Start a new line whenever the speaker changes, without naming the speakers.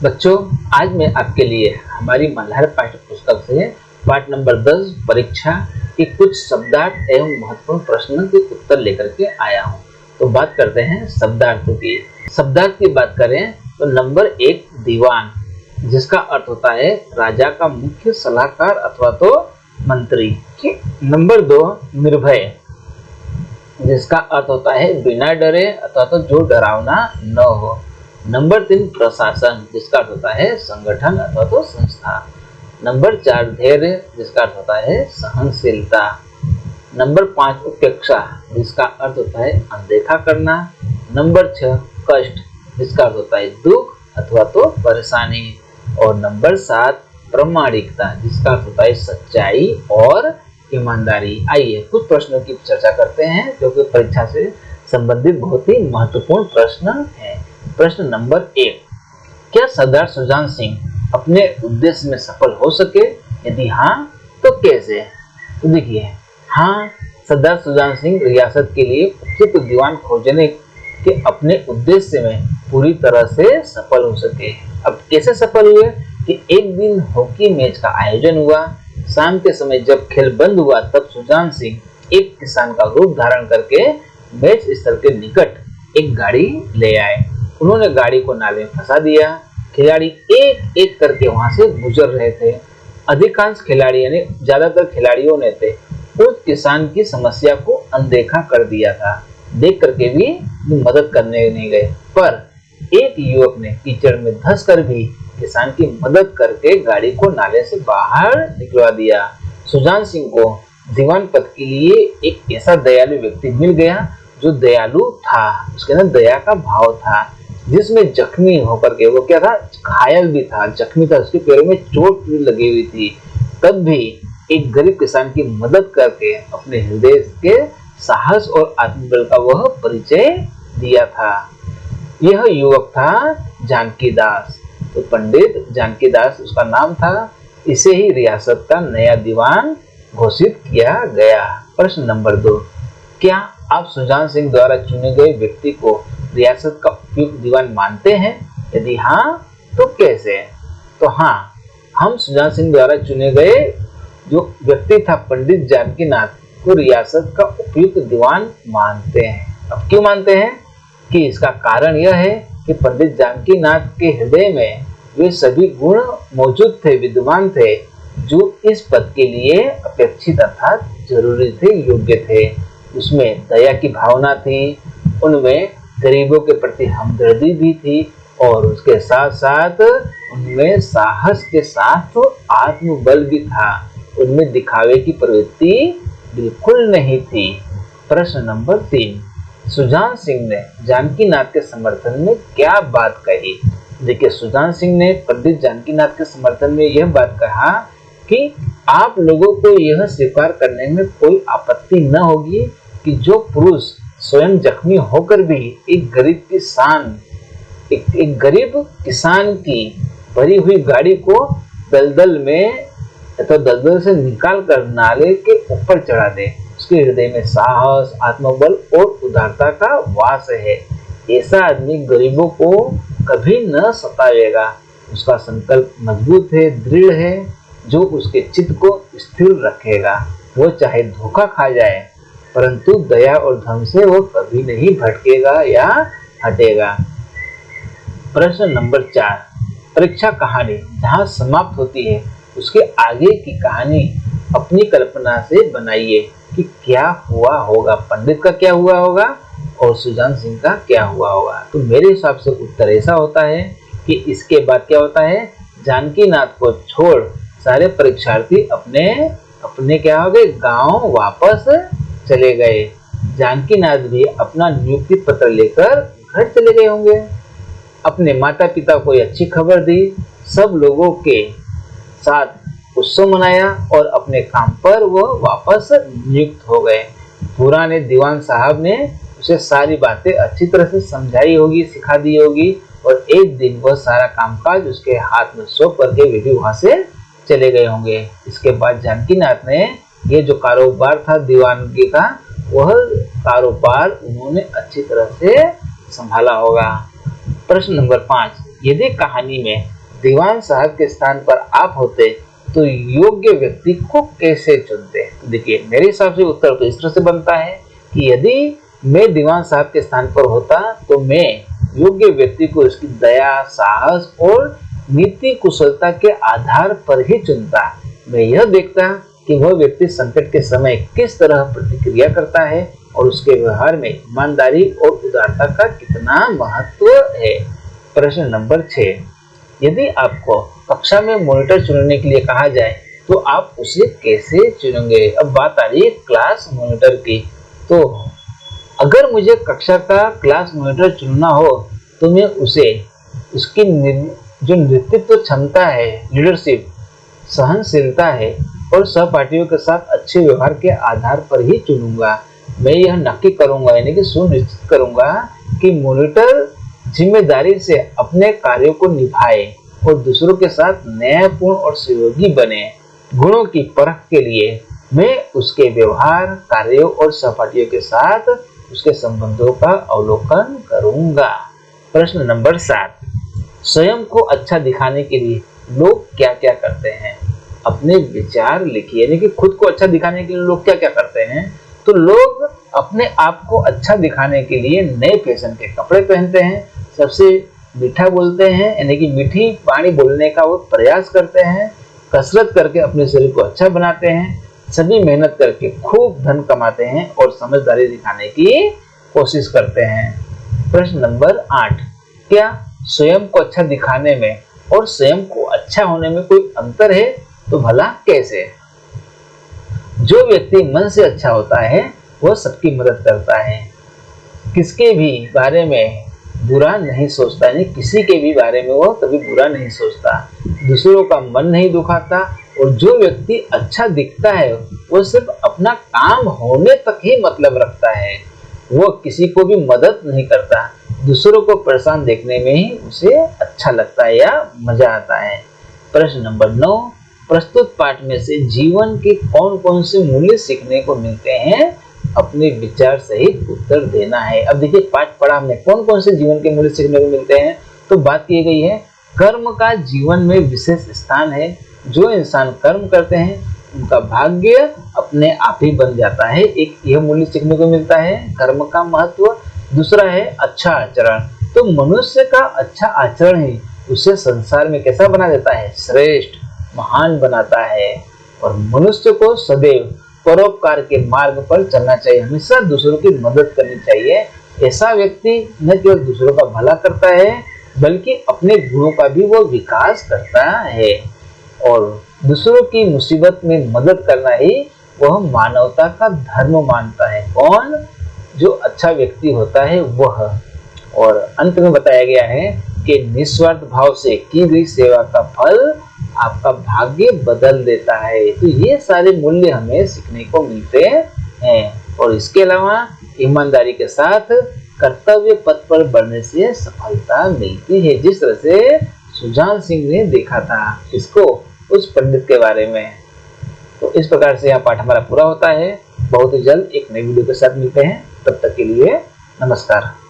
बच्चों, आज मैं आपके लिए हमारी मल्हार पाठ्य पुस्तक से पाठ नंबर 10 परीक्षा के कुछ शब्दार्थ एवं महत्वपूर्ण प्रश्नों के उत्तर लेकर के आया हूँ। तो बात करते हैं शब्दार्थों की। शब्दार्थ की बात करें तो नंबर 1 दीवान, जिसका अर्थ होता है राजा का मुख्य सलाहकार अथवा तो मंत्री। नंबर 2 निर्भय, जिसका अर्थ होता है बिना डरे अथवा तो जो डरावना न हो। नंबर 3 प्रशासन, जिसका अर्थ होता है संगठन अथवा तो संस्था। नंबर 4 धैर्य, जिसका अर्थ होता है सहनशीलता। नंबर 5 उपेक्षा, जिसका अर्थ होता है अनदेखा करना। नंबर 6 कष्ट, जिसका अर्थ होता है दुख अथवा तो परेशानी। और नंबर 7 प्रामाणिकता, जिसका अर्थ होता है सच्चाई और ईमानदारी। आइए कुछ प्रश्नों की चर्चा करते हैं जो कि परीक्षा से संबंधित बहुत ही महत्वपूर्ण प्रश्न है। प्रश्न नंबर 1, क्या सरदार सुजान सिंह अपने उद्देश्य में सफल हो सके? यदि हाँ तो कैसे? तो देखिए, हाँ, सरदार सुजान सिंह रियासत के लिए उचित दीवान खोजने के अपने उद्देश्य में पूरी तरह से सफल हो सके। अब कैसे सफल हुए कि एक दिन हॉकी मैच का आयोजन हुआ। शाम के समय जब खेल बंद हुआ तब सुजान सिंह एक किसान का रूप धारण करके मैच स्थल के निकट एक गाड़ी ले आए। उन्होंने गाड़ी को नाले में फंसा दिया। खिलाड़ी एक एक करके वहां से गुजर रहे थे। अधिकांश खिलाड़ियों ने ज्यादातर खिलाड़ियों ने उस किसान की समस्या को अनदेखा कर दिया था। देख करके भी मदद करने नहीं गए, पर एक युवक ने कीचड़ में धंस कर भी किसान की मदद करके गाड़ी को नाले से बाहर निकलवा दिया। सुजान सिंह को दीवान पद के लिए एक ऐसा दयालु व्यक्ति मिल गया जो दयालु था, उसके अंदर दया का भाव था, जिसमें जख्मी होकर के वो क्या था, घायल भी था, जख्मी था, उसके पैरों में चोट भी लगी हुई थी। तब भी एक गरीब किसान की मदद करके अपने हृदय के साहस और आत्मबल का वह परिचय दिया था। यह युवक था जानकी दास। तो पंडित जानकी दास उसका नाम था। इसे ही रियासत का नया दीवान घोषित किया गया। प्रश्न नंबर 2, क्या आप सुजान सिंह द्वारा चुने गए व्यक्ति को रियासत का उपयुक्त दीवान मानते हैं? यदि हाँ तो कैसे? तो हाँ, हम सुजान सिंह द्वारा चुने गए जो व्यक्ति था पंडित जानकी नाथ को रियासत का उपयुक्त दीवान मानते हैं। अब क्यों मानते हैं? कि इसका कारण यह है कि पंडित जानकी नाथ के हृदय में वे सभी गुण मौजूद थे, विद्यमान थे, जो इस पद के लिए अपेक्षित अर्थात जरूरी थे, योग्य थे। उसमें दया की भावना थी, उनमें गरीबों के प्रति हमदर्दी भी थी और उसके साथ साथ उनमें साहस के साथ आत्मबल भी था। उनमें दिखावे की प्रवृत्ति बिल्कुल नहीं थी। प्रश्न नंबर 3, सुजान सिंह ने जानकी नाथ के समर्थन में क्या बात कही? देखिए, सुजान सिंह ने पंडित जानकी नाथ के समर्थन में यह बात कहा कि आप लोगों को यह स्वीकार करने में कोई आपत्ति न होगी कि जो पुरुष स्वयं जख्मी होकर भी एक गरीब किसान की भरी हुई गाड़ी को दलदल में अथवा दलदल से निकाल कर नाले के ऊपर चढ़ा दे, उसके हृदय में साहस, आत्मबल और उदारता का वास है। ऐसा आदमी गरीबों को कभी न सतावेगा। उसका संकल्प मजबूत है, दृढ़ है, जो उसके चित्त को स्थिर रखेगा। वो चाहे धोखा खा जाए, परंतु दया और धर्म से वो कभी नहीं भटकेगा या हटेगा। प्रश्न नंबर 4, परीक्षा कहानी जहाँ समाप्त होती है उसके आगे की कहानी अपनी कल्पना से बनाइए कि क्या हुआ होगा, पंडित का क्या हुआ होगा और सुजान सिंह का क्या हुआ होगा। तो मेरे हिसाब से उत्तर ऐसा होता है कि इसके बाद क्या होता है, जानकी नाथ को छोड़ सारे परीक्षार्थी अपने अपने क्या हो गए, गांव वापस चले गए। जानकी नाथ भी अपना नियुक्ति पत्र लेकर घर चले गए होंगे। अपने माता पिता को अच्छी खबर दी, सब लोगों के साथ उत्सव मनाया और अपने काम पर वो वापस नियुक्त हो गए। पुराने दीवान साहब ने उसे सारी बातें अच्छी तरह से समझाई होगी, सिखा दी होगी और एक दिन वह सारा कामकाज उसके हाथ में सौंप करके वे भी वहां से चले गए होंगे। इसके बाद जानकी नाथ ने ये जो कारोबार था दीवानगी का, वह कारोबार उन्होंने अच्छी तरह से संभाला होगा। प्रश्न नंबर 5, यदि कहानी में दीवान साहब के स्थान पर आप होते तो योग्य व्यक्ति को कैसे चुनते? तो देखिए, मेरे हिसाब से उत्तर तो इस तरह से बनता है कि यदि मैं दीवान साहब के स्थान पर होता तो मैं योग्य व्यक्ति को उसकी दया, साहस और नीति कुशलता के आधार पर ही चुनता। मैं यह देखता कि वह व्यक्ति संकट के समय किस तरह प्रतिक्रिया करता है और उसके व्यवहार में ईमानदारी और उदारता का कितना महत्व है। प्रश्न नंबर 6, यदि आपको कक्षा में मॉनिटर चुनने के लिए कहा जाए तो आप उसे कैसे चुनेंगे? अब बात आ रही है क्लास मॉनिटर की। तो अगर मुझे कक्षा का क्लास मॉनिटर चुनना हो तो मैं उसे उसकी जो नेतृत्व क्षमता है, लीडरशिप, सहनशीलता है और सहपाठियों के साथ अच्छे व्यवहार के आधार पर ही चुनूंगा। मैं यह नक्की करूंगा, यानी कि सुनिश्चित करूंगा कि मॉनिटर जिम्मेदारी से अपने कार्यों को निभाए और दूसरों के साथ न्यायपूर्ण और सहयोगी बने। गुणों की परख के लिए मैं उसके व्यवहार, कार्यों और सहपाठियों के साथ उसके संबंधों का अवलोकन करूंगा। प्रश्न नंबर 7, स्वयं को अच्छा दिखाने के लिए लोग क्या क्या करते हैं? अपने विचार लिखिए, यानी कि खुद को अच्छा दिखाने के लिए लोग क्या क्या करते हैं। तो लोग अपने आप को अच्छा दिखाने के लिए नए फैशन के कपड़े पहनते हैं, सबसे मीठा बोलते हैं, यानी कि मीठी वाणी बोलने का वो प्रयास करते हैं, कसरत करके अपने शरीर को अच्छा बनाते हैं, सभी मेहनत करके खूब धन कमाते हैं और समझदारी दिखाने की कोशिश करते हैं। प्रश्न नंबर 8, क्या स्वयं को अच्छा दिखाने में और स्वयं को अच्छा होने में कोई अंतर है? तो भला कैसे? जो व्यक्ति मन से अच्छा होता है वह सबकी मदद करता है, किसके भी बारे में बुरा नहीं सोचता, यानी किसी के भी बारे में वो कभी बुरा नहीं सोचता, दूसरों का मन नहीं दुखाता और जो व्यक्ति अच्छा दिखता है वो सिर्फ अपना काम होने तक ही मतलब रखता है, वो किसी को भी मदद नहीं करता, दूसरों को परेशान देखने में ही उसे अच्छा लगता है या मजा आता है। प्रश्न नंबर 9, प्रस्तुत पाठ में से जीवन के कौन कौन से मूल्य सीखने को मिलते हैं? अपने विचार सहित उत्तर देना है। अब देखिए, पाठ पढ़ा हमने, कौन कौन से जीवन के मूल्य सीखने को मिलते हैं? तो बात की गई है कर्म का जीवन में विशेष स्थान है। जो इंसान कर्म करते हैं उनका भाग्य अपने आप ही बन जाता है। एक यह मूल्य सीखने को मिलता है, कर्म का महत्व। दूसरा है अच्छा आचरण। तो मनुष्य का अच्छा आचरण ही उसे संसार में कैसा बना देता है? श्रेष्ठ, महान बनाता है। और मनुष्य को सदैव परोपकार के मार्ग पर चलना चाहिए, हमेशा दूसरों की मदद करनी चाहिए। ऐसा व्यक्ति न केवल दूसरों का भला करता है बल्कि अपने गुणों का भी वो विकास करता है और दूसरों की मुसीबत में मदद करना ही वह मानवता का धर्म मानता है। कौन? जो अच्छा व्यक्ति होता है वह। और अंत में बताया गया है कि निस्वार्थ भाव से की गई सेवा का फल आपका भाग्य बदल देता है। तो ये सारे मूल्य हमें सीखने को मिलते हैं और इसके अलावा ईमानदारी के साथ कर्तव्य पथ पर बढ़ने से सफलता मिलती है। जिस तरह से सुजान सिंह ने देखा था इसको, उस पंडित के बारे में। तो इस प्रकार से यह पाठ हमारा पूरा होता है। बहुत ही जल्द एक नई वीडियो के साथ मिलते हैं, तब तक के लिए नमस्कार।